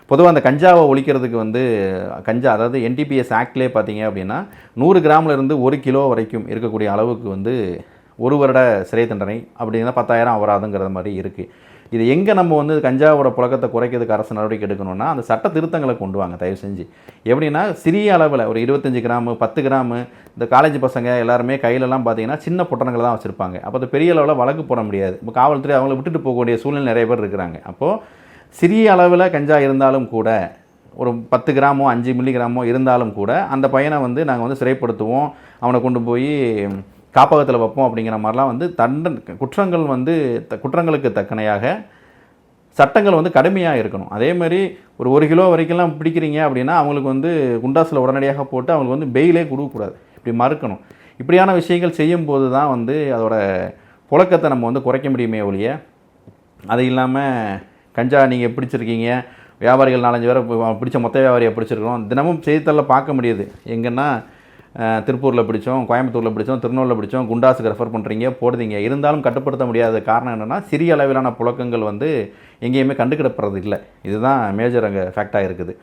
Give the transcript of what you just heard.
பொதுவாக அந்த கஞ்சாவை ஒழிக்கிறதுக்கு வந்து கஞ்சா அதாவது என்டிபிஎஸ் ஆக்ட்லேயே பார்த்தீங்க அப்படின்னா 100 கிராம்லேருந்து 1 கிலோ வரைக்கும் இருக்கக்கூடிய அளவுக்கு வந்து 1 வருட சிறை தண்டனை அப்படின்னா 10,000 அபராதங்கிற மாதிரி இருக்குது. இது எங்கே நம்ம வந்து கஞ்சாவோட புழக்கத்தை குறைக்கிறதுக்கு அரசு நடவடிக்கை எடுக்கணும்னா அந்த சட்ட திருத்தங்களை கொண்டு வாங்க தயவு செஞ்சு. எப்படின்னா சிறிய அளவில் ஒரு 25 கிராமு 10 கிராமு இந்த காலேஜ் பசங்க எல்லாருமே கையிலலாம் பார்த்தீங்கன்னா சின்ன பொட்டணங்களை தான் வச்சுருப்பாங்க. அப்போ அது பெரிய அளவில் வழக்கு போட முடியாது. இப்போ காவல்துறை அவங்கள விட்டுட்டு போகக்கூடிய சூழ்நிலை நிறைய பேர் இருக்கிறாங்க. அப்போது சிறிய அளவில் கஞ்சா இருந்தாலும் கூட ஒரு 10 கிராமோ 5 மில்லிகிராமோ இருந்தாலும் கூட அந்த பையனை வந்து நாங்கள் வந்து சிறைப்படுத்துவோம், அவனை கொண்டு போய் காப்பகத்தில் வைப்போம் அப்படிங்கிற மாதிரிலாம் வந்து குற்றங்கள் வந்து குற்றங்களுக்கு தக்கனையாக சட்டங்கள் வந்து கடுமையாக இருக்கணும். அதேமாதிரி ஒரு 1 கிலோ வரைக்கும்லாம் பிடிக்கிறீங்க அப்படின்னா அவங்களுக்கு வந்து குண்டாஸில் உடனடியாக போட்டு அவங்களுக்கு வந்து பெயிலே கொடுக்கக்கூடாது, இப்படி மறுக்கணும். இப்படியான விஷயங்கள் செய்யும்போது தான் வந்து அதோட புழக்கத்தை நம்ம வந்து குறைக்க முடியுமே ஒழிய, அது இல்லாமல் கஞ்சா நீங்கள் பிடிச்சிருக்கீங்க, வியாபாரிகள் 4-5 பேரை பிடிச்ச மொத்த வியாபாரியை பிடிச்சிருக்கிறோம், தினமும் செய்தித்தாளில் பார்க்க முடியுது. எங்கன்னா திருப்பூரில் பிடிச்சோம், கோயம்புத்தூரில் பிடிச்சோம், திருநெல்வேலியில் பிடிச்சோம், குண்டாஸுக்கு ரெஃபர் பண்ணுறீங்க போடுறீங்க. இருந்தாலும் கட்டுப்படுத்த முடியாத காரணம் என்னென்னா சிறிய அளவிலான புழக்கங்கள் வந்து எங்கேயுமே கண்டுக்கிடப்படுறது இல்லை. இதுதான் மேஜர் அங்கே ஃபேக்டாக இருக்குது.